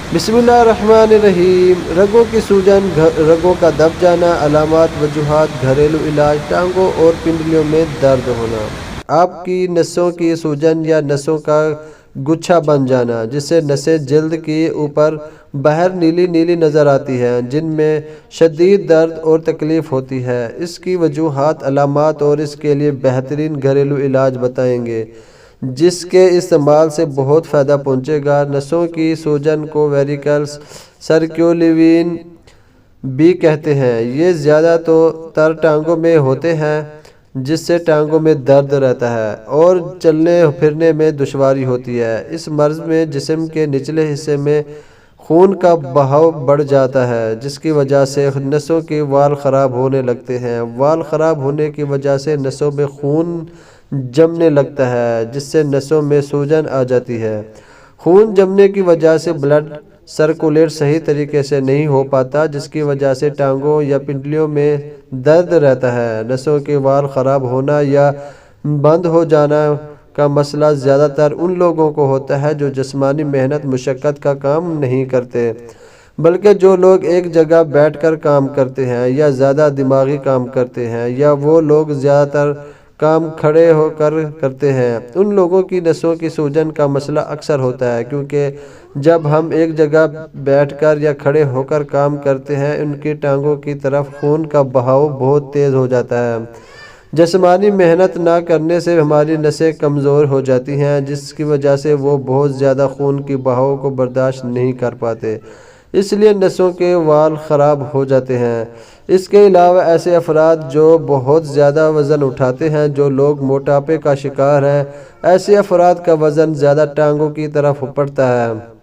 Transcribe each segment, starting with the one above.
बिस्मिल्लाहिर्रहमानिर्रहीम। रगों की सूजन, रगों का दब जाना, अलामात, वजूहात, घरेलू इलाज, टांगों और पिंडलियों में दर्द होना। आपकी नसों की सूजन या नसों का गुच्छा बन जाना, जिससे नसें जल्द के ऊपर बाहर नीली नीली नज़र आती हैं, जिनमें शदीद दर्द और तकलीफ़ होती है। इसकी वजूहात, अलामात और इसके लिए बेहतरीन घरेलू इलाज बताएंगे, जिसके इस्तेमाल से बहुत फ़ायदा पहुंचेगा। नसों की सूजन को वेरिकल्स सर्कुलेशन भी कहते हैं। ये ज़्यादा तर टांगों में होते हैं, जिससे टांगों में दर्द रहता है और चलने फिरने में दुश्वारी होती है। इस मर्ज़ में जिस्म के निचले हिस्से में खून का बहाव बढ़ जाता है, जिसकी वजह से नसों के वाल ख़राब होने लगते हैं। वाल ख़राब होने की वजह से नसों में खून जमने लगता है, जिससे नसों में सूजन आ जाती है। खून जमने की वजह से ब्लड सर्कुलेट सही तरीके से नहीं हो पाता, जिसकी वजह से टांगों या पिंडलियों में दर्द रहता है। नसों के वाल ख़राब होना या बंद हो जाना का मसला ज़्यादातर उन लोगों को होता है जो जिस्मानी मेहनत मुशक्क़त का काम नहीं करते, बल्कि जो लोग एक जगह बैठकर काम करते हैं या ज़्यादा दिमागी काम करते हैं, या वो लोग ज़्यादातर काम खड़े होकर करते हैं। उन लोगों की नसों की सूजन का मसला अक्सर होता है, क्योंकि जब हम एक जगह बैठकर या खड़े होकर काम करते हैं, उनकी टांगों की तरफ खून का बहाव बहुत तेज़ हो जाता है। जिस्मानी मेहनत ना करने से हमारी नसें कमज़ोर हो जाती हैं, जिसकी वजह से वो बहुत ज़्यादा खून की बहाव को बर्दाश्त नहीं कर पाते, इसलिए नसों के वाल ख़राब हो जाते हैं। इसके अलावा ऐसे अफराद जो बहुत ज़्यादा वज़न उठाते हैं, जो लोग मोटापे का शिकार हैं, ऐसे अफराद का वज़न ज़्यादा टांगों की तरफ पड़ता है,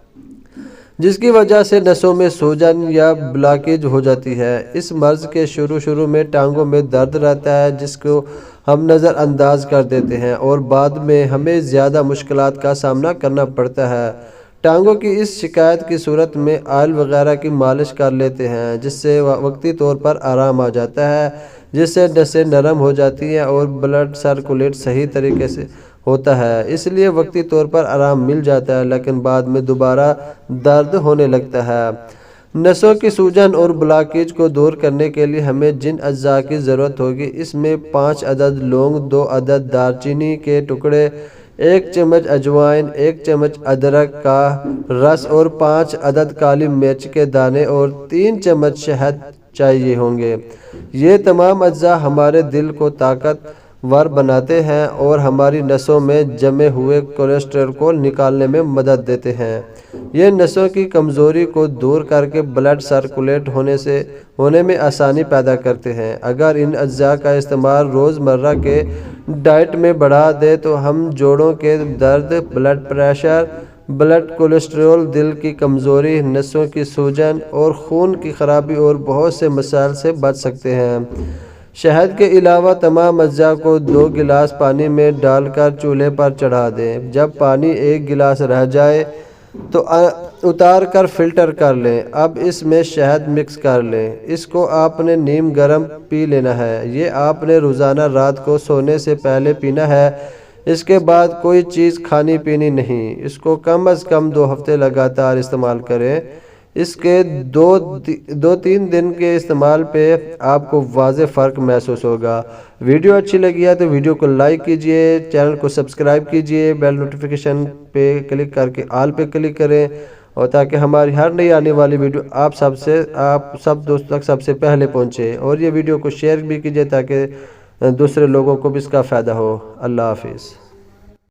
जिसकी वजह से नसों में सूजन या ब्लॉकेज हो जाती है। इस मर्ज़ के शुरू में टांगों में दर्द रहता है, जिसको हम नज़रअंदाज कर देते हैं और बाद में हमें ज़्यादा मुश्किलात का सामना करना पड़ता है। टांगों की इस शिकायत की सूरत में ऑयल वगैरह की मालिश कर लेते हैं, जिससे वक्ती तौर पर आराम आ जाता है, जिससे नसें नरम हो जाती हैं और ब्लड सर्कुलेट सही तरीके से होता है। इसलिए वक्ती तौर पर आराम मिल जाता है, लेकिन बाद में दोबारा दर्द होने लगता है। नसों की सूजन और ब्लॉकेज को दूर करने के लिए हमें जिन अज्जा की ज़रूरत होगी, इसमें 5 अदद लौंग, 2 अदद दालचीनी के टुकड़े, 1 चम्मच अजवाइन, 1 चम्मच अदरक का रस और 5 अदद काली मिर्च के दाने और 3 चम्मच शहद चाहिए होंगे। ये तमाम अज्जा हमारे दिल को ताकतवर बनाते हैं और हमारी नसों में जमे हुए कोलेस्ट्रॉल को निकालने में मदद देते हैं। ये नसों की कमज़ोरी को दूर करके ब्लड सर्कुलेट होने में आसानी पैदा करते हैं। अगर इन अज्जा का इस्तेमाल रोज़मर्रा के डाइट में बढ़ा दे तो हम जोड़ों के दर्द, ब्लड प्रेशर, ब्लड कोलेस्ट्रॉल, दिल की कमज़ोरी, नसों की सूजन और खून की खराबी और बहुत से मसाइल से बच सकते हैं। शहद के अलावा तमाम अज्जा को 2 गिलास पानी में डालकर चूल्हे पर चढ़ा दें। जब पानी 1 गिलास रह जाए तो उतार कर फिल्टर कर लें। अब इसमें शहद मिक्स कर लें। इसको आपने नीम गर्म पी लेना है। ये आपने रोज़ाना रात को सोने से पहले पीना है। इसके बाद कोई चीज़ खानी पीनी नहीं। इसको कम अज़ कम 2 हफ्ते लगातार इस्तेमाल करें। इसके 2-3 दिन के इस्तेमाल पे आपको वाज़े फ़र्क महसूस होगा। वीडियो अच्छी लगी है तो वीडियो को लाइक कीजिए, चैनल को सब्सक्राइब कीजिए, बेल नोटिफिकेशन पे क्लिक करके ऑल पे क्लिक करें, और ताकि हमारी हर नई आने वाली वीडियो आप सब दोस्तों तक सबसे पहले पहुँचे। और ये वीडियो को शेयर भी कीजिए ताकि दूसरे लोगों को भी इसका फ़ायदा हो। अल्लाह हाफिज़।